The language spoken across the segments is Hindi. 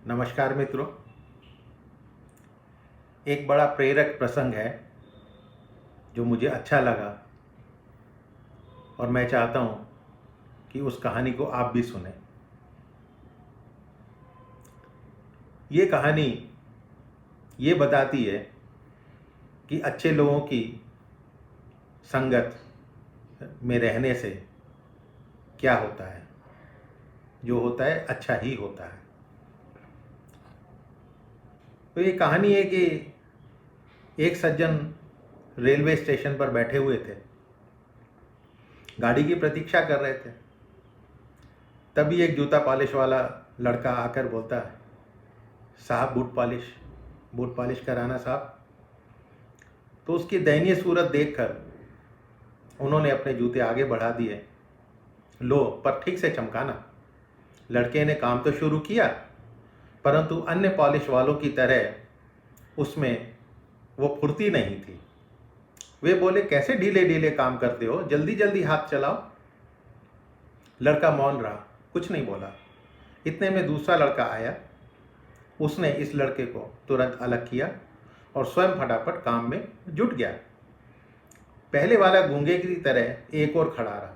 नमस्कार मित्रों। एक बड़ा प्रेरक प्रसंग है जो मुझे अच्छा लगा और मैं चाहता हूँ कि उस कहानी को आप भी सुने। ये कहानी ये बताती है कि अच्छे लोगों की संगत में रहने से क्या होता है। जो होता है अच्छा ही होता है। तो ये कहानी है कि एक सज्जन रेलवे स्टेशन पर बैठे हुए थे, गाड़ी की प्रतीक्षा कर रहे थे। तभी एक जूता पॉलिश वाला लड़का आकर बोलता है, साहब बूट पॉलिश कराना साहब। तो उसकी दयनीय सूरत देखकर उन्होंने अपने जूते आगे बढ़ा दिए। लो, पर ठीक से चमकाना। लड़के ने काम तो शुरू किया, परंतु अन्य पॉलिश वालों की तरह उसमें वो फुर्ती नहीं थी। वे बोले, कैसे ढीले ढीले काम करते हो, जल्दी जल्दी हाथ चलाओ। लड़का मौन रहा, कुछ नहीं बोला। इतने में दूसरा लड़का आया। उसने इस लड़के को तुरंत अलग किया और स्वयं फटाफट काम में जुट गया। पहले वाला गूंगे की तरह एक और खड़ा रहा।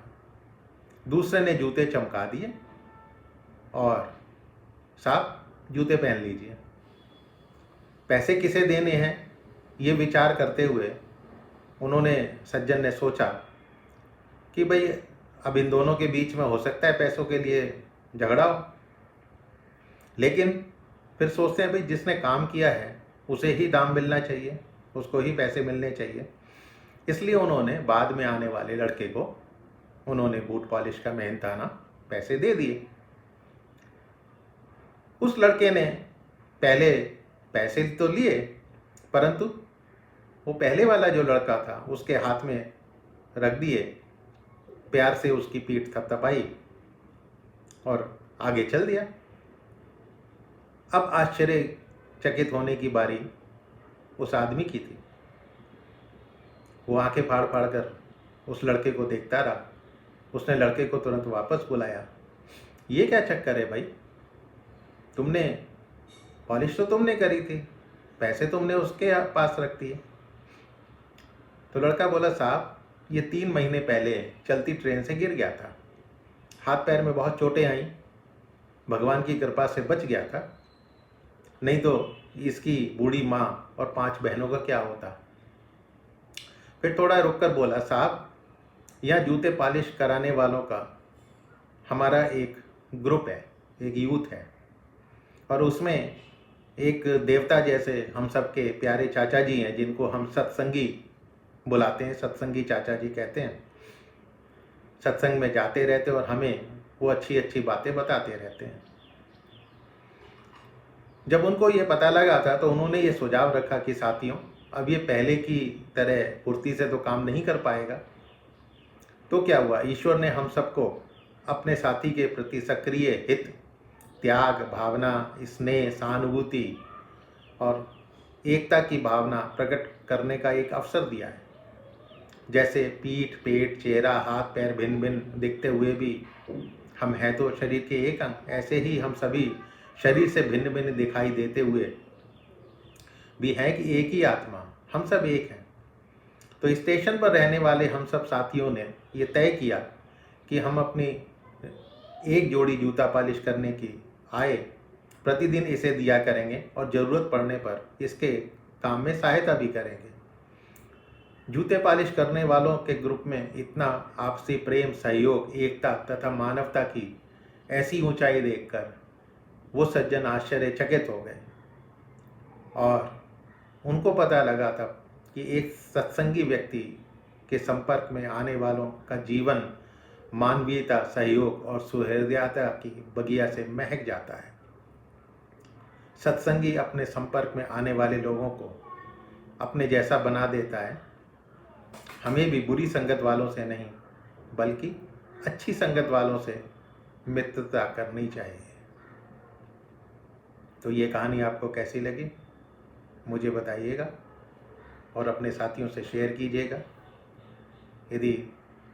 दूसरे ने जूते चमका दिए और साहब जूते पहन लीजिए। पैसे किसे देने हैं, ये विचार करते हुए उन्होंने सज्जन ने सोचा कि भाई अब इन दोनों के बीच में हो सकता है पैसों के लिए झगड़ा हो, लेकिन फिर सोचते हैं भाई जिसने काम किया है उसे ही दाम मिलना चाहिए, उसको ही पैसे मिलने चाहिए। इसलिए उन्होंने बाद में आने वाले लड़के को उन्होंने बूट पॉलिश का मेहनताना पैसे दे दिए। उस लड़के ने पहले पैसे तो लिए, परंतु वो पहले वाला जो लड़का था उसके हाथ में रख दिए, प्यार से उसकी पीठ थपथपाई और आगे चल दिया। अब आश्चर्यचकित होने की बारी उस आदमी की थी। वो आंखें फाड़ फाड़ कर उस लड़के को देखता रहा। उसने लड़के को तुरंत वापस बुलाया। ये क्या चक्कर है भाई, तुमने पॉलिश तो तुमने करी थी, पैसे तुमने उसके पास रख दिए। तो लड़का बोला, साहब ये 3 महीने पहले चलती ट्रेन से गिर गया था, हाथ पैर में बहुत चोटें आई, भगवान की कृपा से बच गया था, नहीं तो इसकी बूढ़ी माँ और 5 बहनों का क्या होता। फिर थोड़ा रुककर बोला, साहब यहाँ जूते पॉलिश कराने वालों का हमारा एक ग्रुप है, एक यूथ है, और उसमें एक देवता जैसे हम सबके प्यारे चाचा जी हैं जिनको हम सत्संगी बुलाते हैं, सत्संगी चाचा जी कहते हैं। सत्संग में जाते रहते और हमें वो अच्छी अच्छी बातें बताते रहते हैं। जब उनको ये पता लगा था तो उन्होंने ये सुझाव रखा कि साथियों अब ये पहले की तरह फुर्ती से तो काम नहीं कर पाएगा। तो क्या हुआ, ईश्वर ने हम सबको अपने साथी के प्रति सक्रिय हित, त्याग भावना, स्नेह, सहानुभूति और एकता की भावना प्रकट करने का एक अवसर दिया है। जैसे पीठ, पेट, चेहरा, हाथ पैर भिन्न भिन्न दिखते हुए भी हम हैं तो शरीर के एक अंग, ऐसे ही हम सभी शरीर से भिन्न भिन्न दिखाई देते हुए भी हैं कि एक ही आत्मा, हम सब एक हैं। तो स्टेशन पर रहने वाले हम सब साथियों ने ये तय किया कि हम अपनी एक जोड़ी जूता पॉलिश करने की आय प्रतिदिन इसे दिया करेंगे और ज़रूरत पड़ने पर इसके काम में सहायता भी करेंगे। जूते पॉलिश करने वालों के ग्रुप में इतना आपसी प्रेम, सहयोग, एकता तथा मानवता की ऐसी ऊंचाई देखकर वो सज्जन आश्चर्यचकित हो गए और उनको पता लगा था कि एक सत्संगी व्यक्ति के संपर्क में आने वालों का जीवन मानवीयता, सहयोग और सुहृदयता की बगिया से महक जाता है। सत्संगी अपने संपर्क में आने वाले लोगों को अपने जैसा बना देता है। हमें भी बुरी संगत वालों से नहीं बल्कि अच्छी संगत वालों से मित्रता करनी चाहिए। तो ये कहानी आपको कैसी लगी मुझे बताइएगा और अपने साथियों से शेयर कीजिएगा। यदि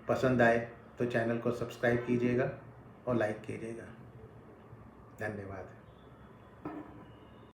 पसंद आए तो चैनल को सब्सक्राइब कीजिएगा और लाइक कीजिएगा। धन्यवाद।